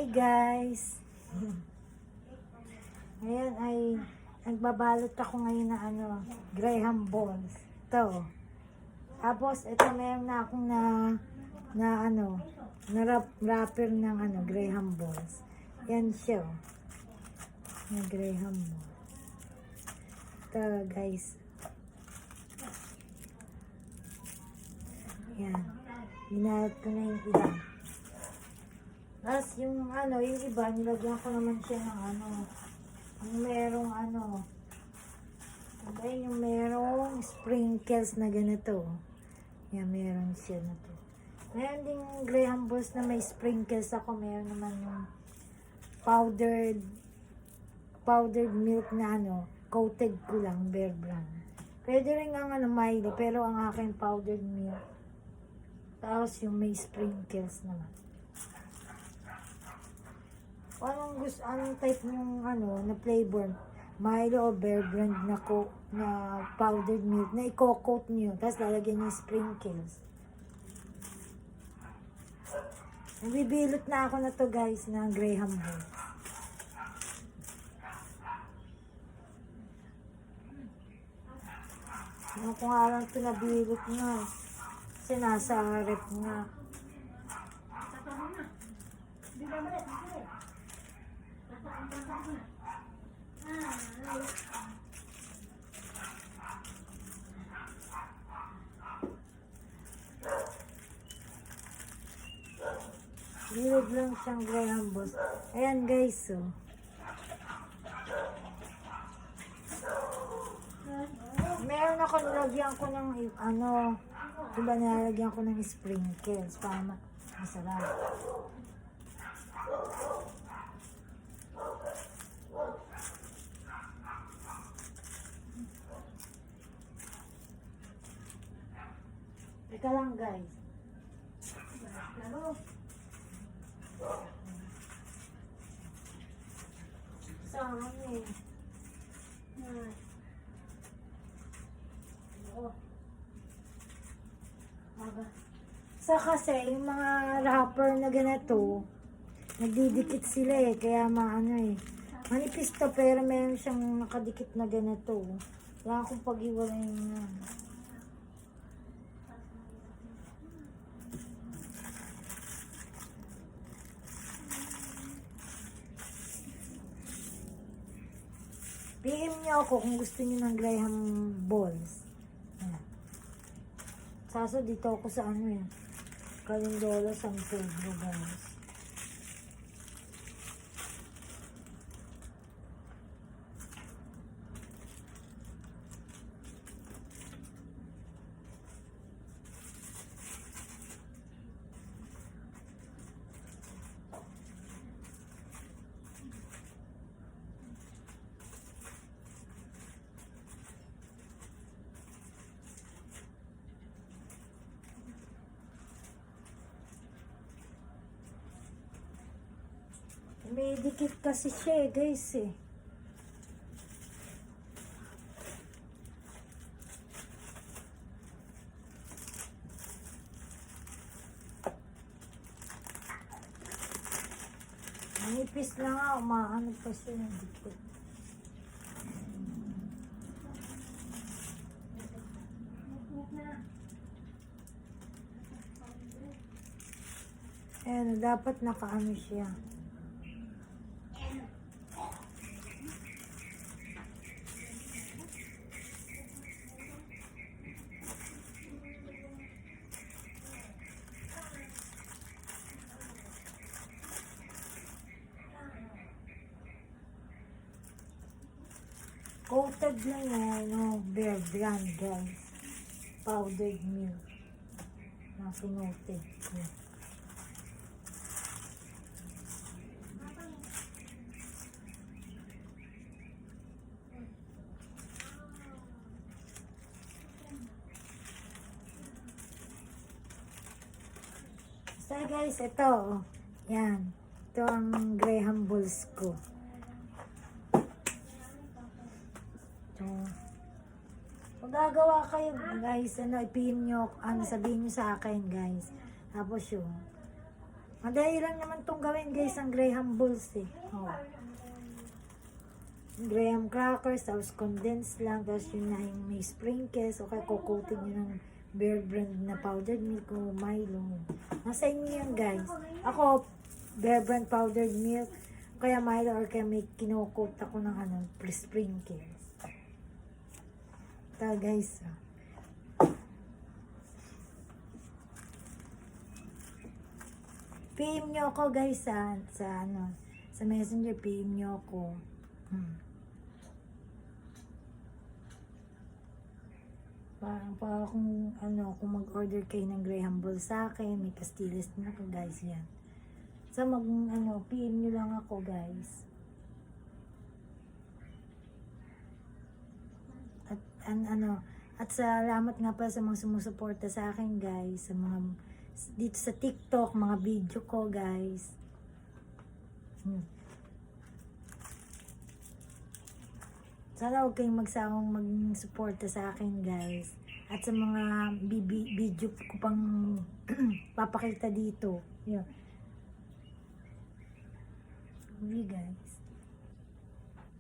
Hi guys! Ngayon ay nagbabalot ako ngayon na Graham balls. Ito. Tapos ito meron na akong na wrapper ng Graham balls. Yan siya. Na Graham balls. Ito guys. Yan. Ginalot ko na yung iba. Tapos yung iba, nilagyan ko naman siya ng yung merong yung merong sprinkles na ganito. Yan, meron siya na to. Meron ding Graham balls na may sprinkles ako. Meron naman yung powdered milk na coated ko lang, Bear Brand. Pwede rin ang Milo, pero ang aking powdered milk. Tapos yung may sprinkles naman. Anong type yung na flavor? Milo o Bear Brand na powdered milk na i-coat nyo. Tapos lalagyan yung sprinkles. Nabibilot na ako na to guys ng Graham balls. Ano ko nga lang ito nabilot nga. Kasi nasa rep nga. Bilog lang siyang Graham balls. Ayan guys, so. Meron ako nilagyan ko ng diba nilagyan ko ng sprinkles para masarap. Teka lang guys. Saan eh? Sa kasi yung mga wrapper na ganito, nagdidikit sila eh, kaya manipis to pero meron siyang nakadikit na ganito. Wala akong pag-iwalayin na. PM nyo ako kung gusto nyo ng Graham balls. Saso dito ako sa Calindola, San Pedro guys. May dikit kasi siya guys eh. Manipis lang nga, umahanap pa siya ng dikit. Ayan, dapat nakaano siya. Coated na yan, Bear Brand guys. Powdered milk. Na pinoted ko. So guys, ito. Yan. Ito ang Graham balls ko. Kung gagawa kayo guys, i-PM nyo, sabihin nyo sa akin guys. Tapos Madali lang naman tong gawin guys, ang Graham balls eh. Oh. Graham crackers, tapos condensed lang, tapos yun na yung may sprinkles, o kaya kukutin nyo ng Bear Brand na powdered milk o Milo. Nasa inyo yan guys. Ako, Bear Brand powdered milk, kaya Milo, or kaya may kinukot ako ng sprinkles. Ito guys. PM nyo ako guys sa messenger, PM nyo ako. Para kung mag-order kayo ng Graham balls sa akin, may pastillas din ako guys yan. So PM nyo lang ako guys. At salamat nga pala sa mga sumusuporta sa akin guys, sa mga dito sa TikTok, mga video ko guys. Sana huwag kayong magsawang mag-suporta sa akin guys. At sa mga video ko pang papakita dito. Yun. Okay guys.